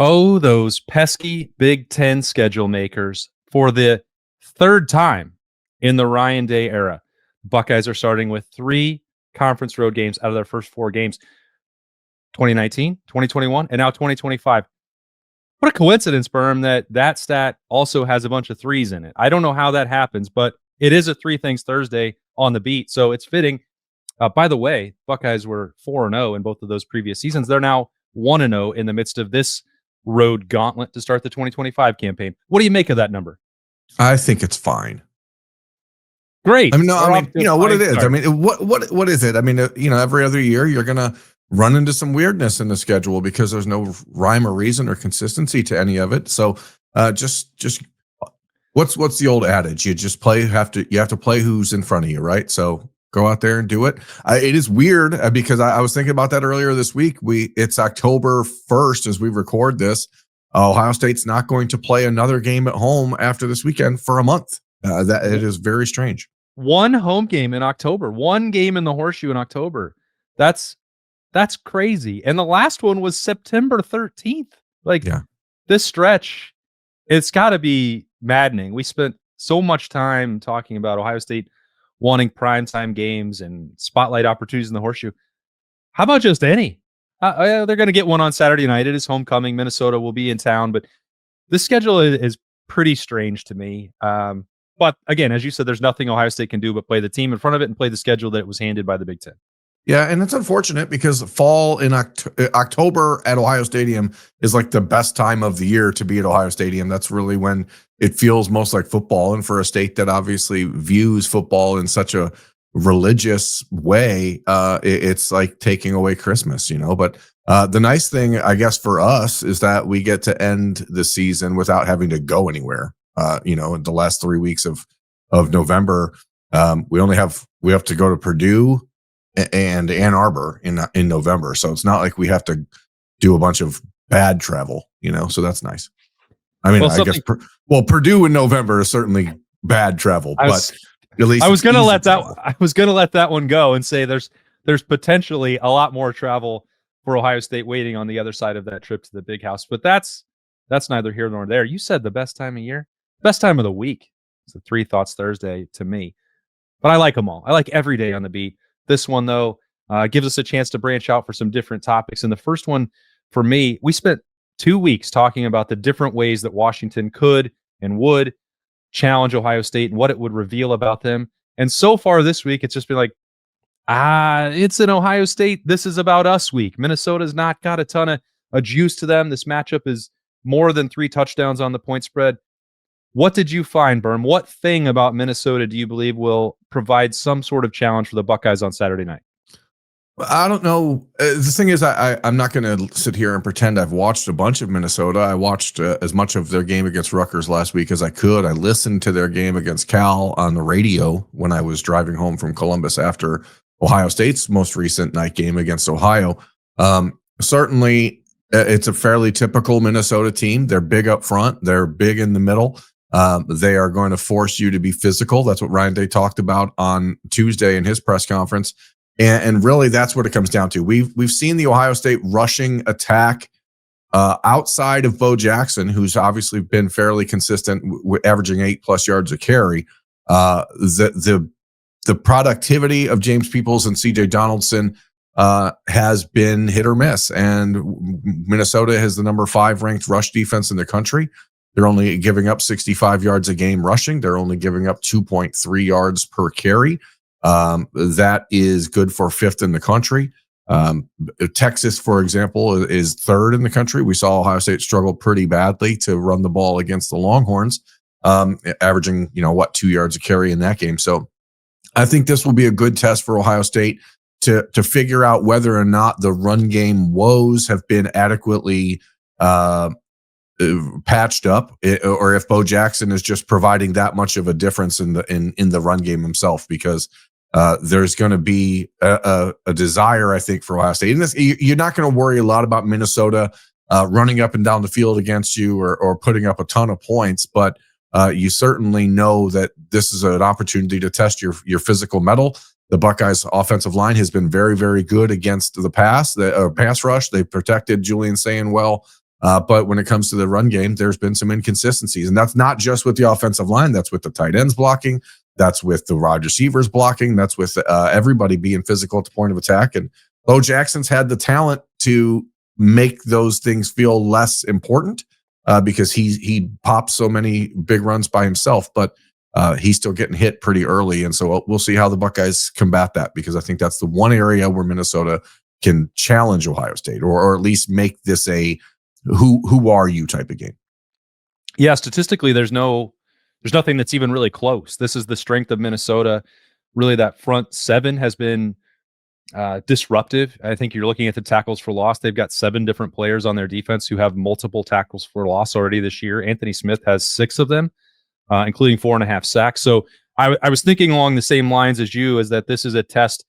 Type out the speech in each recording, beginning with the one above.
Oh, those pesky Big Ten schedule makers. For the third time in the Ryan Day era, Buckeyes are starting with 3 conference road games out of their first 4 games. 2019, 2021, and now 2025. What a coincidence, Berm, that stat also has a bunch of 3s in it. I don't know how that happens, but it is a 3 things Thursday on the beat, so it's fitting. By the way, Buckeyes were 4-0 in both of those previous seasons. They're now 1-0 in the midst of this road gauntlet to start the 2025 campaign. What do you make of that number? I think it's fine. Great. I mean, what it is. Start. I mean, what is it? I mean, every other year you're gonna run into some weirdness in the schedule because there's no rhyme or reason or consistency to any of it. So, just what's the old adage? You just you have to play who's in front of you, right? So go out there and do it. It is weird because I was thinking about that earlier this week. It's October 1st as we record this. Ohio State's not going to play another game at home after this weekend for a month. It is very strange. One home game in October, one game in the Horseshoe in October. That's crazy. And the last one was September 13th. This stretch, it's got to be maddening. We spent so much time talking about Ohio State wanting primetime games and spotlight opportunities in the Horseshoe. How about just any? They're going to get one on Saturday night. It is homecoming. Minnesota will be in town, but the schedule is pretty strange to me. But again, as you said, there's nothing Ohio State can do but play the team in front of it and play the schedule that it was handed by the Big Ten. Yeah, and it's unfortunate because fall in October at Ohio Stadium is like the best time of the year to be at Ohio Stadium. That's really when it feels most like football. And for a state that obviously views football in such a religious way, it's like taking away Christmas, But the nice thing, I guess, for us is that we get to end the season without having to go anywhere. In the last 3 weeks of November, we have to go to Purdue and Ann Arbor in November. So it's not like we have to do a bunch of bad travel, so that's nice. I mean, I guess, Purdue in November is certainly bad travel, but at least I was going to let that one go and say there's potentially a lot more travel for Ohio State waiting on the other side of that trip to the Big House, but that's neither here nor there. You said the best time of year, best time of the week. It's the 3 Thoughts Thursday to me, but I like them all. I like every day on the beat. This one, though, gives us a chance to branch out for some different topics. And the first one, for me, we spent 2 weeks talking about the different ways that Washington could and would challenge Ohio State and what it would reveal about them. And so far this week, it's just been like, it's an Ohio State, this is about us week. Minnesota's not got a ton of juice to them. This matchup is more than 3 touchdowns on the point spread. What did you find, Berm? What thing about Minnesota do you believe will provide some sort of challenge for the Buckeyes on Saturday night? I don't know. The thing is, I'm not going to sit here and pretend I've watched a bunch of Minnesota. I watched as much of their game against Rutgers last week as I could. I listened to their game against Cal on the radio when I was driving home from Columbus after Ohio State's most recent night game against Ohio. Certainly, it's a fairly typical Minnesota team. They're big up front. They're big in the middle. They are going to force you to be physical. That's what Ryan Day talked about on Tuesday in his press conference. And really, that's what it comes down to. We've seen the Ohio State rushing attack outside of Bo Jackson, who's obviously been fairly consistent, averaging 8+ yards a carry. The productivity of James Peoples and CJ Donaldson has been hit or miss. And Minnesota has the number 5 ranked rush defense in the country. They're only giving up 65 yards a game rushing. They're only giving up 2.3 yards per carry. That is good for 5th in the country. Texas, for example, is 3rd in the country. We saw Ohio State struggle pretty badly to run the ball against the Longhorns, averaging, 2 yards a carry in that game. So I think this will be a good test for Ohio State to figure out whether or not the run game woes have been adequately patched up, or if Bo Jackson is just providing that much of a difference in the run game himself, because there's going to be a desire, I think, for Ohio State. And you're not going to worry a lot about Minnesota running up and down the field against you or putting up a ton of points, but you certainly know that this is an opportunity to test your physical mettle. The Buckeyes offensive line has been very, very good against the pass rush. They protected Julian Sayin well But when it comes to the run game, there's been some inconsistencies. And that's not just with the offensive line. That's with the tight ends blocking. That's with the wide receivers blocking. That's with everybody being physical at the point of attack. And Bo Jackson's had the talent to make those things feel less important because he pops so many big runs by himself. But he's still getting hit pretty early. And so we'll see how the Buckeyes combat that, because I think that's the one area where Minnesota can challenge Ohio State, or at least make this a who are you type of game. Yeah, statistically, there's nothing that's even really close. This is the strength of Minnesota. Really, that front seven has been disruptive. I think you're looking at the tackles for loss. They've got 7 different players on their defense who have multiple tackles for loss already this year. Anthony Smith has 6 of them, including 4.5 sacks. So I was thinking along the same lines as you, is that this is a test,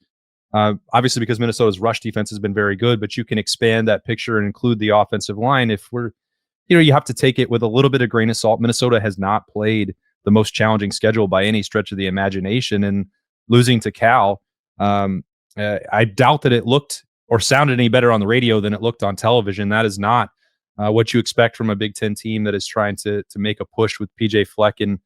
obviously because Minnesota's rush defense has been very good, but you can expand that picture and include the offensive line. If you have to take it with a little bit of grain of salt. Minnesota has not played the most challenging schedule by any stretch of the imagination, and losing to Cal, I doubt that it looked or sounded any better on the radio than it looked on television. That is not what you expect from a Big Ten team that is trying to make a push with PJ Fleck. And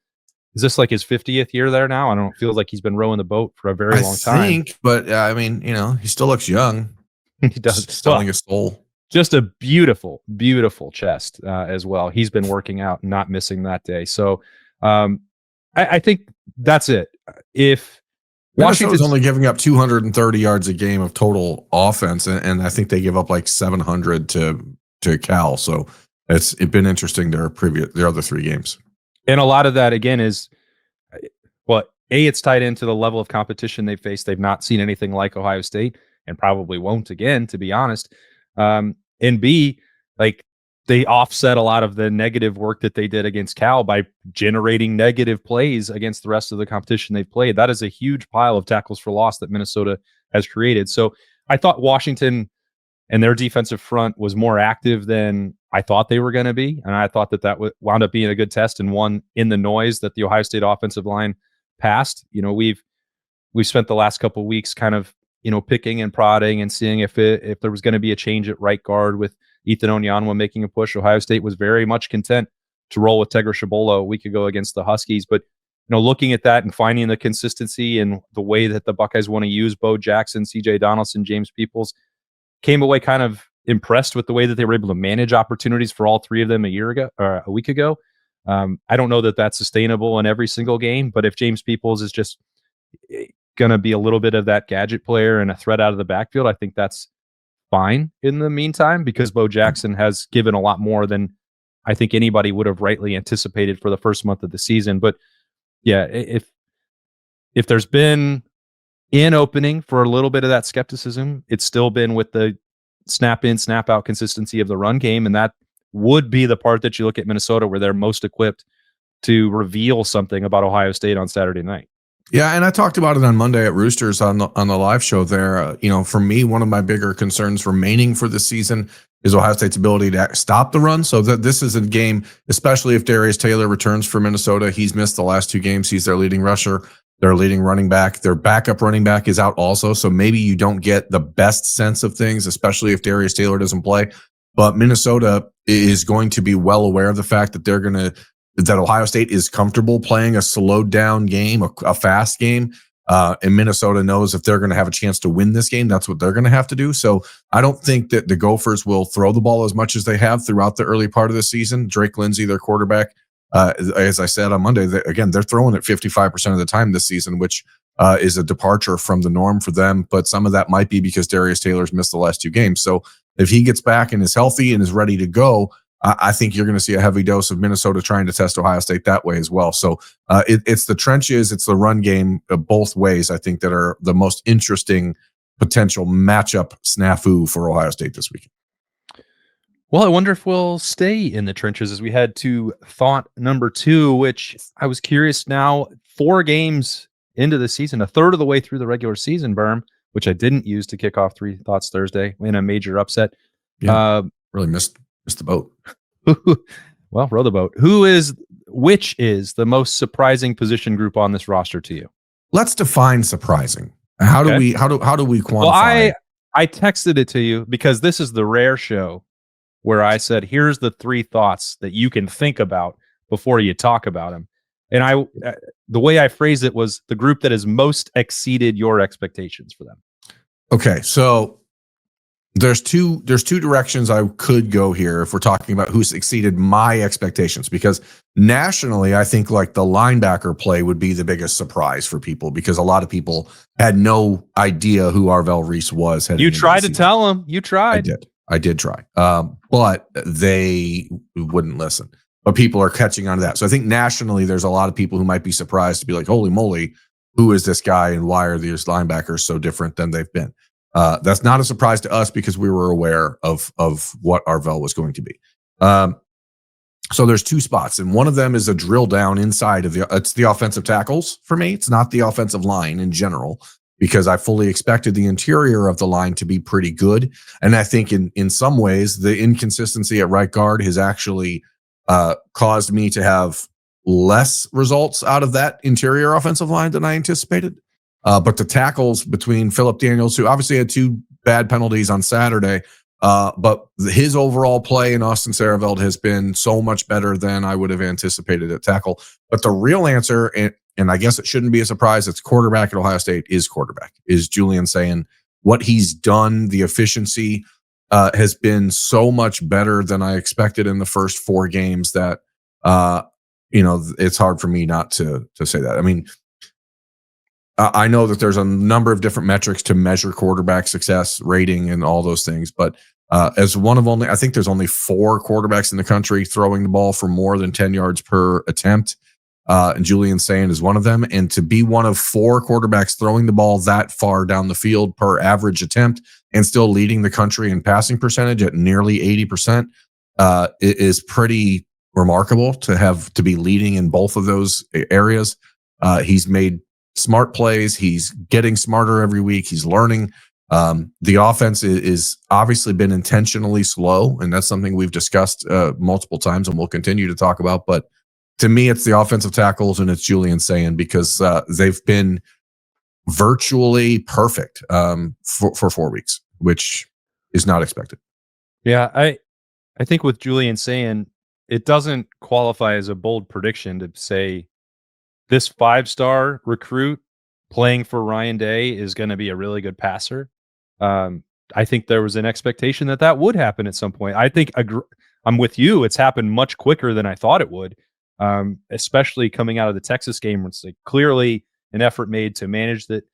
is this like his 50th year there now? I don't know. It feels like he's been rowing the boat for a very long time. I think, but I mean, he still looks young. He does. Selling his soul. Just a beautiful, beautiful chest as well. He's been working out and not missing that day. So I think that's it. If Washington's only giving up 230 yards a game of total offense, and I think they give up like 700 to Cal. So it's been interesting their other 3 games. And a lot of that, again, is it's tied into the level of competition they faced. They've not seen anything like Ohio State, and probably won't again, to be honest. And B, like, they offset a lot of the negative work that they did against Cal by generating negative plays against the rest of the competition they've played. That is a huge pile of tackles for loss that Minnesota has created. So I thought Washington and their defensive front was more active than I thought they were going to be. And I thought that wound up being a good test, and one in the noise that the Ohio State offensive line passed. We've spent the last couple of weeks kind of, picking and prodding and seeing if there was going to be a change at right guard with Ethan Onyanwa making a push. Ohio State was very much content to roll with Tegra Shabolo a week ago against the Huskies. But, looking at that and finding the consistency and the way that the Buckeyes want to use Bo Jackson, CJ Donaldson, James Peoples, came away kind of impressed with the way that they were able to manage opportunities for all 3 of them a week ago. I don't know that that's sustainable in every single game, but if James Peoples is just going to be a little bit of that gadget player and a threat out of the backfield, I think that's fine in the meantime, because Bo Jackson has given a lot more than I think anybody would have rightly anticipated for the first month of the season. But yeah, if there's been an opening for a little bit of that skepticism, it's still been with the snap in, snap out consistency of the run game. And that would be the part that you look at Minnesota where they're most equipped to reveal something about Ohio State on Saturday night. Yeah, and I talked about it on Monday at Roosters on the live show there. For me, one of my bigger concerns remaining for this season is Ohio State's ability to stop the run. So that this is a game, especially if Darius Taylor returns for Minnesota. He's missed the last 2 games. He's their leading rusher, their leading running back. Their backup running back is out also. So maybe you don't get the best sense of things, especially if Darius Taylor doesn't play. But Minnesota is going to be well aware of the fact that that Ohio State is comfortable playing a slowed down game, a fast game. And Minnesota knows if they're going to have a chance to win this game, that's what they're going to have to do. So I don't think that the Gophers will throw the ball as much as they have throughout the early part of the season. Drake Lindsey, their quarterback, as I said on Monday, they're throwing it 55% of the time this season, which is a departure from the norm for them. But some of that might be because Darius Taylor's missed the last 2 games. So if he gets back and is healthy and is ready to go, I think you're going to see a heavy dose of Minnesota trying to test Ohio State that way as well. So it's the trenches, it's the run game, both ways, I think, that are the most interesting potential matchup snafu for Ohio State this weekend. Well, I wonder if we'll stay in the trenches as we head to thought number 2, which I was curious now, 4 games into the season, a third of the way through the regular season, Berm, which I didn't use to kick off 3 Thoughts Thursday in a major upset. Yeah, really missed the boat. Well, row the boat. Which is the most surprising position group on this roster to you? Let's define surprising. How do we quantify? Well, I texted it to you because this is the rare show where I said, here's the 3 thoughts that you can think about before you talk about them. And the way I phrased it was the group that has most exceeded your expectations for them. Okay, so there's two directions I could go here if we're talking about who's exceeded my expectations, because nationally, I think like the linebacker play would be the biggest surprise for people, because a lot of people had no idea who Arvell Reese was. You tried to tell them. You tried. I did try, but they wouldn't listen. But people are catching on to that. So I think nationally, there's a lot of people who might be surprised to be like, holy moly, who is this guy and why are these linebackers so different than they've been? That's not a surprise to us because we were aware of what Arvell was going to be. So there's 2 spots, and one of them is a drill down inside of it's the offensive tackles for me. It's not the offensive line in general, because I fully expected the interior of the line to be pretty good. And I think in some ways, the inconsistency at right guard has actually caused me to have less results out of that interior offensive line than I anticipated. But the tackles between Philip Daniels, who obviously had 2 bad penalties on Saturday, but his overall play in Austin Saraveldt has been so much better than I would have anticipated at tackle. But the real answer, and I guess it shouldn't be a surprise, it's quarterback at Ohio State, is Julian Sayin. What he's done, the efficiency has been so much better than I expected in the first 4 games that, it's hard for me not to say that. I mean, I know that there's a number of different metrics to measure quarterback success, rating, and all those things. But as one of I think there's only 4 quarterbacks in the country throwing the ball for more than 10 yards per attempt. And Julian Sayin is one of them. And to be one of 4 quarterbacks throwing the ball that far down the field per average attempt and still leading the country in passing percentage at nearly 80%, is pretty remarkable to be leading in both of those areas. He's made smart plays. He's getting smarter every week. He's learning. The offense is obviously been intentionally slow, and that's something we've discussed multiple times and we'll continue to talk about. But to me, it's the offensive tackles and it's Julian Sayin, because they've been virtually perfect for 4 weeks, which is not expected. Yeah, I think with Julian Sayin, it doesn't qualify as a bold prediction to say this 5-star recruit playing for Ryan Day is going to be a really good passer. I think there was an expectation that would happen at some point. I think I'm with you. It's happened much quicker than I thought it would, especially coming out of the Texas game, where it's like clearly an effort made to manage that,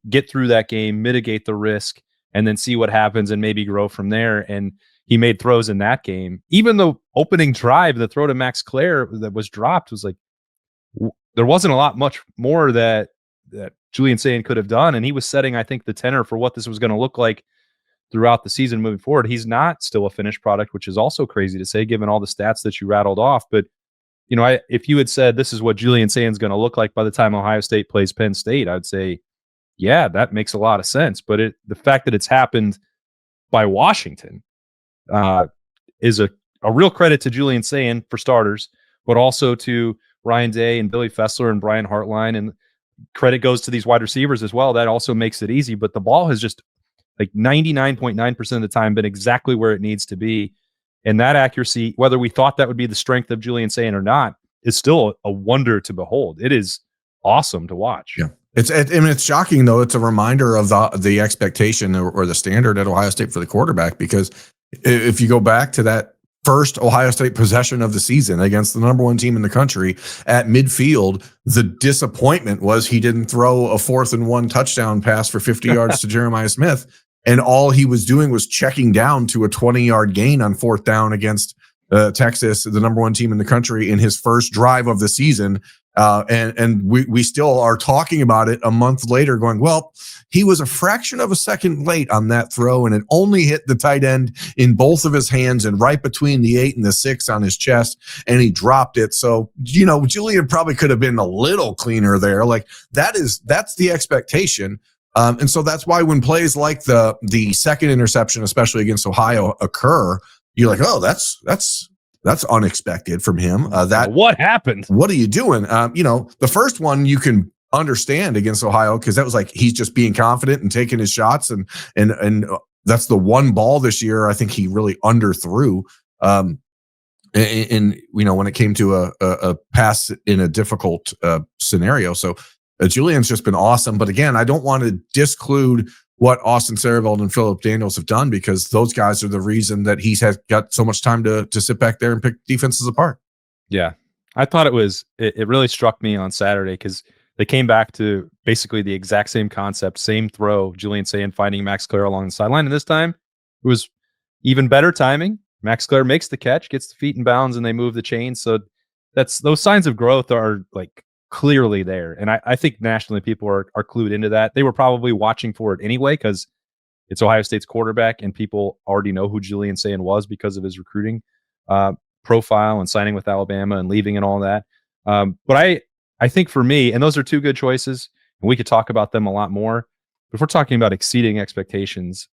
get through that game, mitigate the risk, and then see what happens and maybe grow from there. And he made throws in that game. Even the opening drive, the throw to Max Clare that was dropped, was like, there wasn't a lot much more that Julian Sayin could have done. And he was setting, I think, the tenor for what this was going to look like throughout the season moving forward. He's not still a finished product, which is also crazy to say, given all the stats that you rattled off. But, if you had said this is what Julian Sayin's going to look like by the time Ohio State plays Penn State, I'd say, yeah, that makes a lot of sense. But the fact that it's happened by Washington is a real credit to Julian Sayin, for starters, but also to Ryan Day and Billy Fessler and Brian Hartline, and credit goes to these wide receivers as well. That also makes it easy, but the ball has just like 99.9% of the time been exactly where it needs to be. And that accuracy, whether we thought that would be the strength of Julian Sayin or not, is still a wonder to behold. It is awesome to watch. Yeah. It's shocking, though. It's a reminder of the expectation or the standard at Ohio State for the quarterback, because if you go back to that first Ohio State possession of the season against the number 1 team in the country at midfield, the disappointment was he didn't throw a 4th and 1 touchdown pass for 50 yards to Jeremiah Smith. And all he was doing was checking down to a 20-yard gain on 4th down against Texas, the number 1 team in the country, in his first drive of the season. And we still are talking about it a month later going, well, he was a fraction of a second late on that throw, and it only hit the tight end in both of his hands and right between the 8 and the 6 on his chest, and he dropped it. So, Julian probably could have been a little cleaner there. Like that's the expectation. And so that's why when plays like the second interception, especially against Ohio, occur, you're like, oh, that's unexpected from him. What happened? What are you doing? The first one you can understand against Ohio, because that was like he's just being confident and taking his shots and that's the one ball this year I think he really underthrew. In when it came to a pass in a difficult scenario. So Julian's just been awesome. But again, I don't want to disclude what Austin Sareveld and Philip Daniels have done, because those guys are the reason that he's got so much time to sit back there and pick defenses apart. Yeah. I thought it really struck me on Saturday because they came back to basically the exact same concept, same throw, Julian Sayin finding Max Clare along the sideline. And this time it was even better timing. Max Clare makes the catch, gets the feet in bounds, and they move the chains. So those signs of growth are like clearly there. And I think nationally people are clued into that. They were probably watching for it anyway because it's Ohio State's quarterback and people already know who Julian Sayin was because of his recruiting profile and signing with Alabama and leaving and all that. But I think for me, and those are two good choices, and we could talk about them a lot more. But if we're talking about exceeding expectations,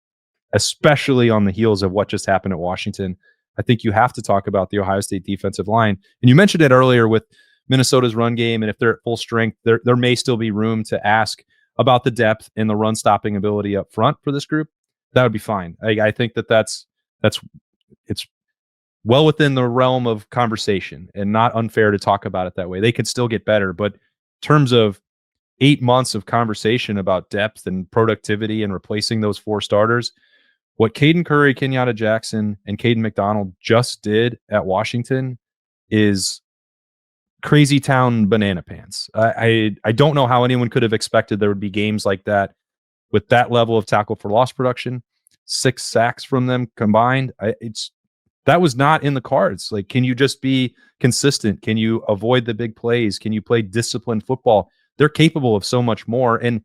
especially on the heels of what just happened at Washington, I think you have to talk about the Ohio State defensive line. And you mentioned it earlier with Minnesota's run game, and if they're at full strength, there may still be room to ask about the depth and the run stopping ability up front for this group. That would be fine. I think that's it's well within the realm of conversation and not unfair to talk about it that way. They could still get better, but in terms of 8 months of conversation about depth and productivity and replacing those 4 starters, what Caden Curry, Kenyatta Jackson, and Caden McDonald just did at Washington is crazy town banana pants. I don't know how anyone could have expected there would be games like that with that level of tackle for loss production, 6 sacks from them combined. That was not in the cards. Like, can you just be consistent? Can you avoid the big plays? Can you play disciplined football? They're capable of so much more. And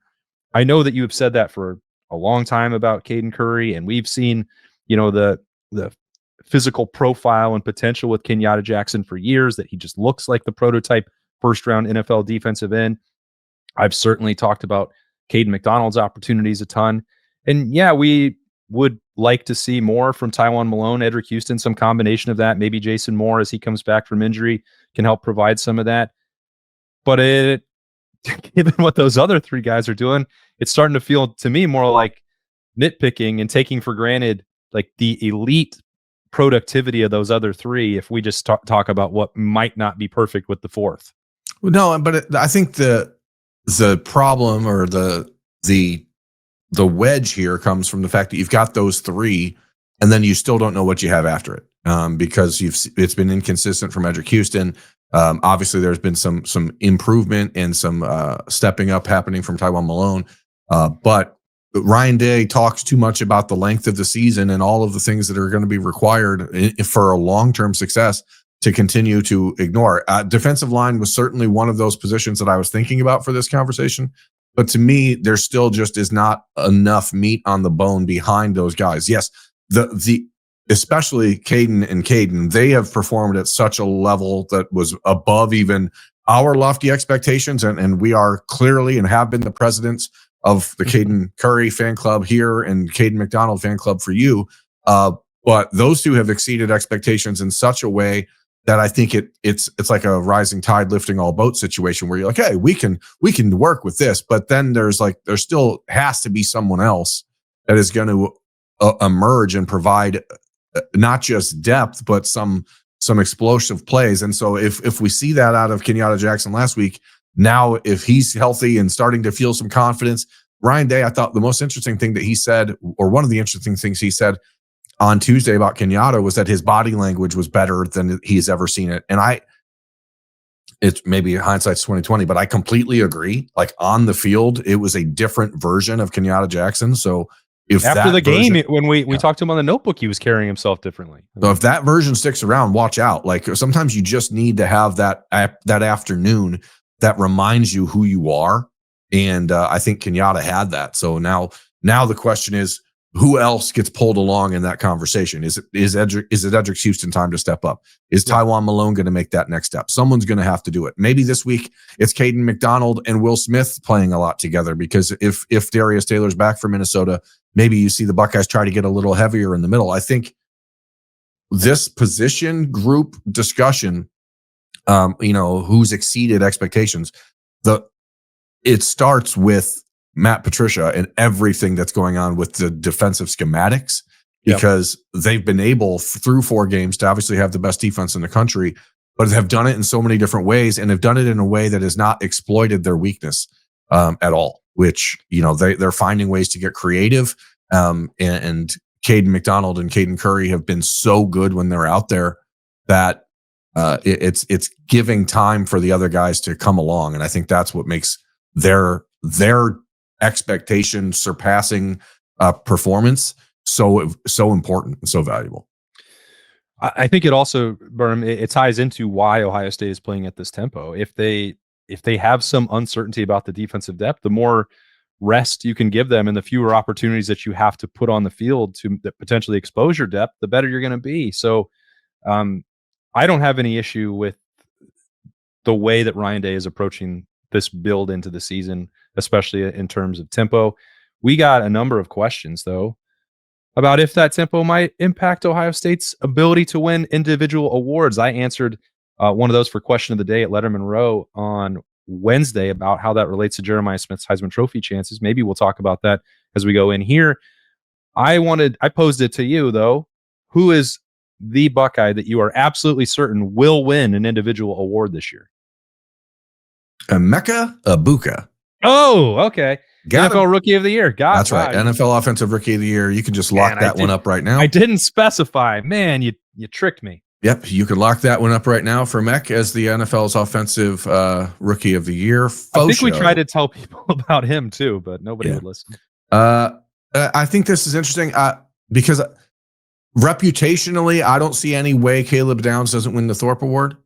I know that you have said that for a long time about Caden Curry, and we've seen, the physical profile and potential with Kenyatta Jackson for years, that he just looks like the prototype first-round NFL defensive end. I've certainly talked about Caden McDonald's opportunities a ton. And yeah, we would like to see more from Tywone Malone, Edric Houston, some combination of that. Maybe Jason Moore, as he comes back from injury, can help provide some of that. But given what those other 3 guys are doing, it's starting to feel to me more like nitpicking and taking for granted like the elite productivity of those other 3 if we just talk about what might not be perfect with the 4th. No, but I think the problem or the wedge here comes from the fact that you've got those 3 and then you still don't know what you have after it, because it's been inconsistent from Edric Houston. Obviously, there's been some improvement and some stepping up happening from Tywone Malone. But Ryan Day talks too much about the length of the season and all of the things that are going to be required for a long-term success to continue to ignore. Defensive line was certainly one of those positions that I was thinking about for this conversation. But to me, there still just is not enough meat on the bone behind those guys. Yes, the especially Caden, they have performed at such a level that was above even our lofty expectations. And we are clearly and have been the presidents of the Caden Curry fan club here and Caden McDonald fan club for you. But those 2 have exceeded expectations in such a way that I think it's like a rising tide lifting all boats situation where you're like, hey, we can work with this. But then there still has to be someone else that is going to emerge and provide not just depth, but some explosive plays. And so if we see that out of Kenyatta Jackson last week, now if he's healthy and starting to feel some confidence, Ryan Day, I thought the most interesting thing that he said, or one of the interesting things he said on Tuesday about Kenyatta, was that his body language was better than he's ever seen it. And it's maybe hindsight's 2020, but I completely agree. Like on the field, it was a different version of Kenyatta Jackson. So if after the game, when we talked to him on the notebook, he was carrying himself differently. So if that version sticks around, watch out. Like sometimes you just need to have that afternoon that reminds you who you are. And I think Kenyatta had that. So now the question is, who else gets pulled along in that conversation? Is it Edric Houston time to step up? Is Tywone Malone going to make that next step? Someone's going to have to do it. Maybe this week it's Caden McDonald and Will Smith playing a lot together, because if Darius Taylor's back for Minnesota, maybe you see the Buckeyes try to get a little heavier in the middle. I think this position group discussion, who's exceeded expectations, it starts with Matt Patricia and everything that's going on with the defensive schematics, because they've been able through 4 games to obviously have the best defense in the country, but have done it in so many different ways and have done it in a way that has not exploited their weakness at all, which, they're finding ways to get creative. And Caden McDonald and Caden Curry have been so good when they're out there that it's giving time for the other guys to come along. And I think that's what makes their expectation surpassing performance so important and so valuable. I think it also, Birm, it ties into why Ohio State is playing at this tempo. If they have some uncertainty about the defensive depth, the more rest you can give them and the fewer opportunities that you have to put on the field to potentially expose your depth, the better you're going to be. So I don't have any issue with the way that Ryan Day is approaching this build into the season, especially in terms of tempo. We got a number of questions, though, about if that tempo might impact Ohio State's ability to win individual awards. I answered one of those for Question of the Day at Letterman Row on Wednesday about how that relates to Jeremiah Smith's Heisman Trophy chances. Maybe we'll talk about that as we go in here. I posed it to you, though. Who is the Buckeye that you are absolutely certain will win an individual award this year? Emeka Egbuka. Oh, okay. NFL Rookie of the Year. That's right. NFL Offensive Rookie of the Year. You can just lock that one up right now. I didn't specify. Man, you tricked me. Yep, you can lock that one up right now for Mech as the NFL's Offensive Rookie of the Year. I think we tried to tell people about him too, but nobody would listen. I think this is interesting because reputationally, I don't see any way Caleb Downs doesn't win the Thorpe Award.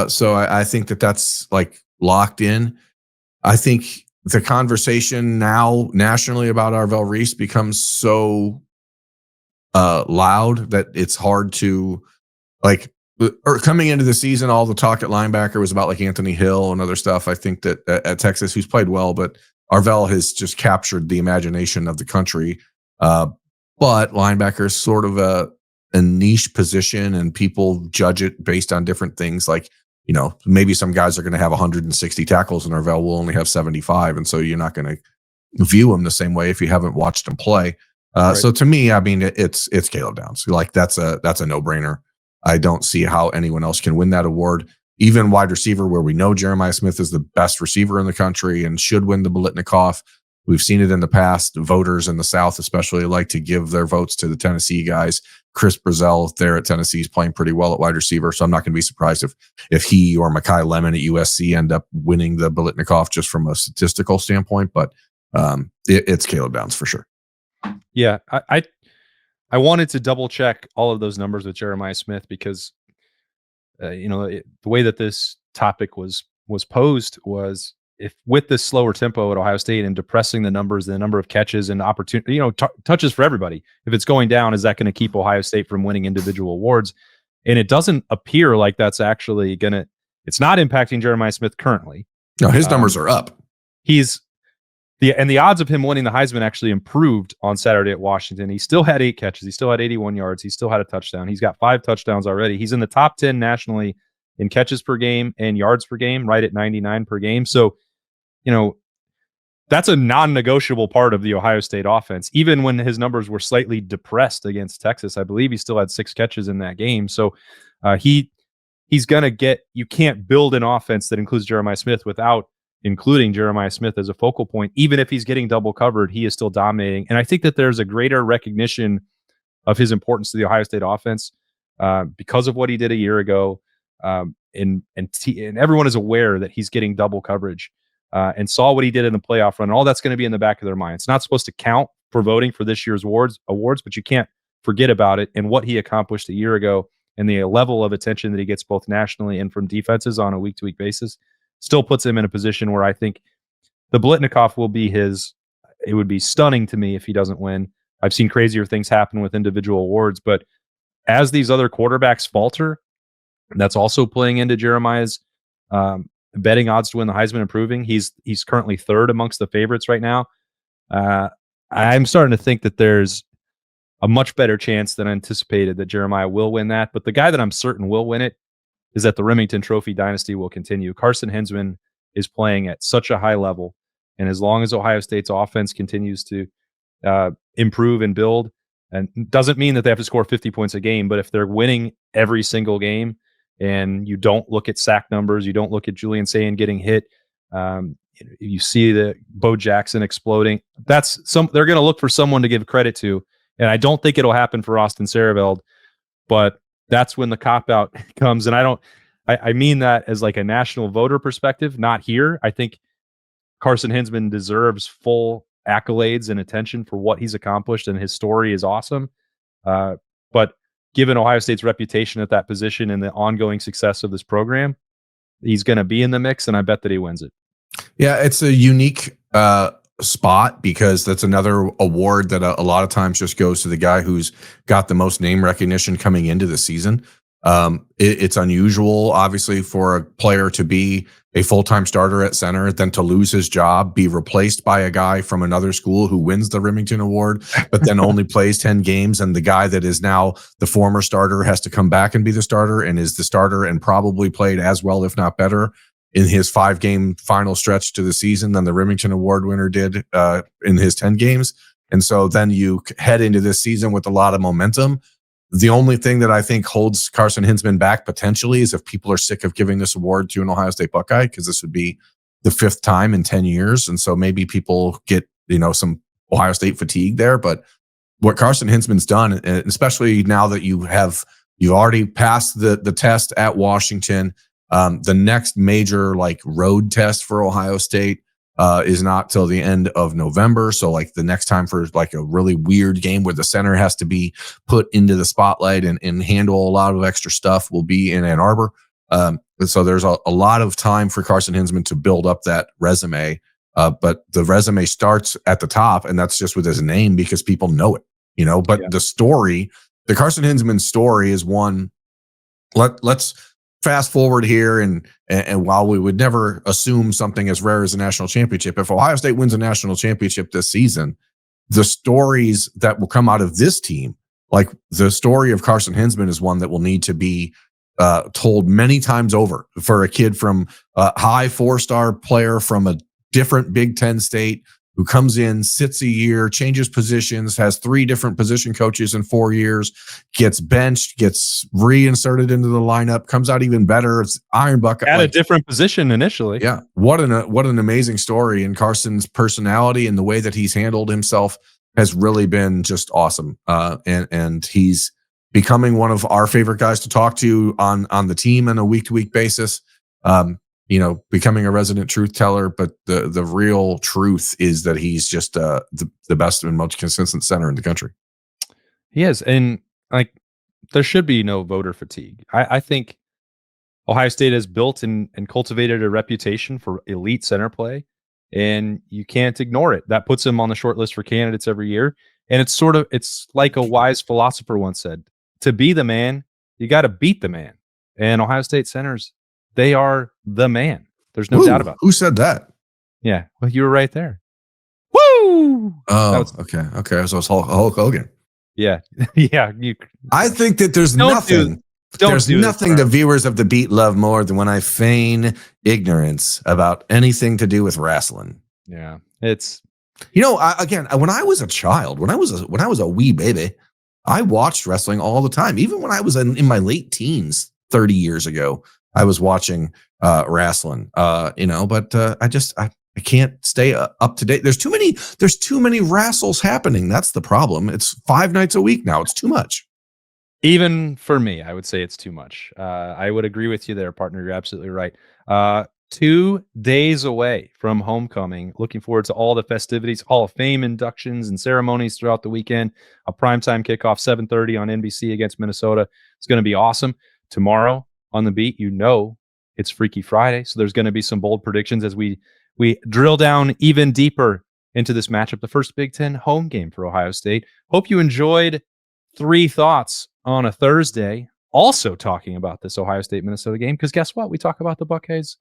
So I think that's like locked in. I think the conversation now nationally about Arvell Reese becomes so loud that it's hard to coming into the season. All the talk at linebacker was about like Anthony Hill and other stuff. I think that at Texas, who's played well, but Arvell has just captured the imagination of the country. But linebacker is sort of a niche position, and people judge it based on different things. Like, maybe some guys are going to have 160 tackles and Arvell will only have 75. And so you're not going to view him the same way if you haven't watched him play. Right. So to me, I mean, it's Caleb Downs. Like that's a no-brainer. I don't see how anyone else can win that award. Even wide receiver, where we know Jeremiah Smith is the best receiver in the country and should win the Biletnikoff. We've seen it in the past. Voters in the South especially like to give their votes to the Tennessee guys. Chris Brazell there at Tennessee is playing pretty well at wide receiver, so I'm not going to be surprised if he or Mekhi Lemon at USC end up winning the Biletnikoff just from a statistical standpoint. But it's Caleb Downs for sure. Yeah, I wanted to double check all of those numbers with Jeremiah Smith because the way that this topic was posed was, if with this slower tempo at Ohio State and depressing the numbers, the number of catches and opportunity, touches for everybody, if it's going down, is that going to keep Ohio State from winning individual awards? And it doesn't appear like that's actually it's not impacting Jeremiah Smith currently. No, his numbers are up. The odds of him winning the Heisman actually improved on Saturday at Washington. He still had 8 catches. He still had 81 yards. He still had a touchdown. He's got 5 touchdowns already. He's in the top 10 nationally in catches per game and yards per game, right at 99 per game. So, that's a non-negotiable part of the Ohio State offense. Even when his numbers were slightly depressed against Texas, I believe he still had 6 catches in that game. So he's going to you can't build an offense that includes Jeremiah Smith without including Jeremiah Smith as a focal point. Even if he's getting double covered, he is still dominating. And I think that there's a greater recognition of his importance to the Ohio State offense because of what he did a year ago. And everyone is aware that he's getting double coverage. And saw what he did in the playoff run. All that's going to be in the back of their mind. It's not supposed to count for voting for this year's awards, but you can't forget about it and what he accomplished a year ago and the level of attention that he gets both nationally and from defenses on a week-to-week basis still puts him in a position where I think the Biletnikoff will be his. It would be stunning to me if he doesn't win. I've seen crazier things happen with individual awards, but as these other quarterbacks falter, that's also playing into Jeremiah's betting odds to win the Heisman improving. He's currently 3rd amongst the favorites right now. I'm starting to think that there's a much better chance than anticipated that Jeremiah will win that. But the guy that I'm certain will win it is that the Remington Trophy dynasty will continue. Carson Hinsman is playing at such a high level And as long as Ohio State's offense continues to improve and build, and doesn't mean that they have to score 50 points a game, but if they're winning every single game and you don't look at sack numbers, you don't look at Julian Sayin getting hit, you see the Bo Jackson exploding, they're going to look for someone to give credit to. And I don't think it'll happen for Austin Saraveld, but that's when the cop-out comes. And I mean that as like a national voter perspective, not here. I think Carson Hinsman deserves full accolades and attention for what he's accomplished, and his story is awesome. But given Ohio State's reputation at that position and the ongoing success of this program, he's going to be in the mix, and I bet that he wins it. Yeah, it's a unique spot because that's another award that a lot of times just goes to the guy who's got the most name recognition coming into the season. It's unusual, obviously, for a player to be a full-time starter at center, then to lose his job, be replaced by a guy from another school who wins the Remington Award, but then only plays 10 games. And the guy that is now the former starter has to come back and be the starter, and is the starter and probably played as well, if not better, in his 5-game final stretch to the season than the Remington Award winner did in his 10 games. And so then you head into this season with a lot of momentum. The only thing that I think holds Carson Hinsman back potentially is if people are sick of giving this award to an Ohio State Buckeye, because this would be the 5th time in 10 years. And so maybe people get, some Ohio State fatigue there. But what Carson Hinsman's done, especially now that you've already passed the test at Washington, the next major road test for Ohio State is not till the end of November. So the next time for a really weird game where the center has to be put into the spotlight and handle a lot of extra stuff will be in Ann Arbor. So there's a lot of time for Carson Hinsman to build up that resume. But the resume starts at the top, and that's just with his name because people know it, but the Carson Hinsman story is one. Let's fast forward here, and while we would never assume something as rare as a national championship, if Ohio State wins a national championship this season, the stories that will come out of this team, like the story of Carson Hinsman, is one that will need to be told many times over for a kid from a high 4-star player from a different Big Ten state who comes in, sits a year, changes positions, has 3 different position coaches in 4 years, gets benched, gets reinserted into the lineup, comes out even better. It's Iron Bucket at a different position initially. Yeah, what an amazing story. And Carson's personality and the way that he's handled himself has really been just awesome. And he's becoming one of our favorite guys to talk to on the team on a week-to-week basis. Becoming a resident truth teller, but the real truth is that he's just the best and most consistent center in the country. He is. And there should be no voter fatigue. I think Ohio State has built and cultivated a reputation for elite center play, and you can't ignore it. That puts him on the short list for candidates every year. And it's like a wise philosopher once said, to be the man, you got to beat the man. And Ohio State centers, they are the man. There's no doubt about it. Who said that? Yeah. Well, you were right there. Woo! Oh, okay. So it's Hulk Hogan. Yeah. Yeah. I think that there's nothing the viewers of The Beat love more than when I feign ignorance about anything to do with wrestling. Yeah. It's, when I was a child, when I was a wee baby, I watched wrestling all the time. Even when I was in my late teens, 30 years ago, I was watching wrestling, but I can't stay up to date. There's too many wrestles happening. That's the problem. It's 5 nights a week now. It's too much. Even for me, I would say it's too much. I would agree with you there, partner. You're absolutely right. 2 days away from homecoming. Looking forward to all the festivities, Hall of Fame inductions and ceremonies throughout the weekend. A primetime kickoff, 7:30 on NBC against Minnesota. It's going to be awesome. Tomorrow on The Beat, it's Freaky Friday, so there's going to be some bold predictions as we drill down even deeper into this matchup, the first Big Ten home game for Ohio State. Hope you enjoyed 3 thoughts on a Thursday, also talking about this Ohio State-Minnesota game, because guess what? We talk about the Buckeyes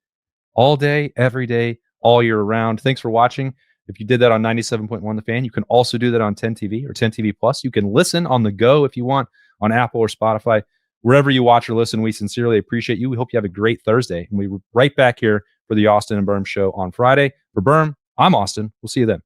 all day, every day, all year round. Thanks for watching. If you did that on 97.1 The Fan, you can also do that on 10 TV or 10 TV Plus. You can listen on the go if you want on Apple or Spotify. Wherever you watch or listen, we sincerely appreciate you. We hope you have a great Thursday. And we're right back here for the Austin and Birm Show on Friday. For Birm, I'm Austin. We'll see you then.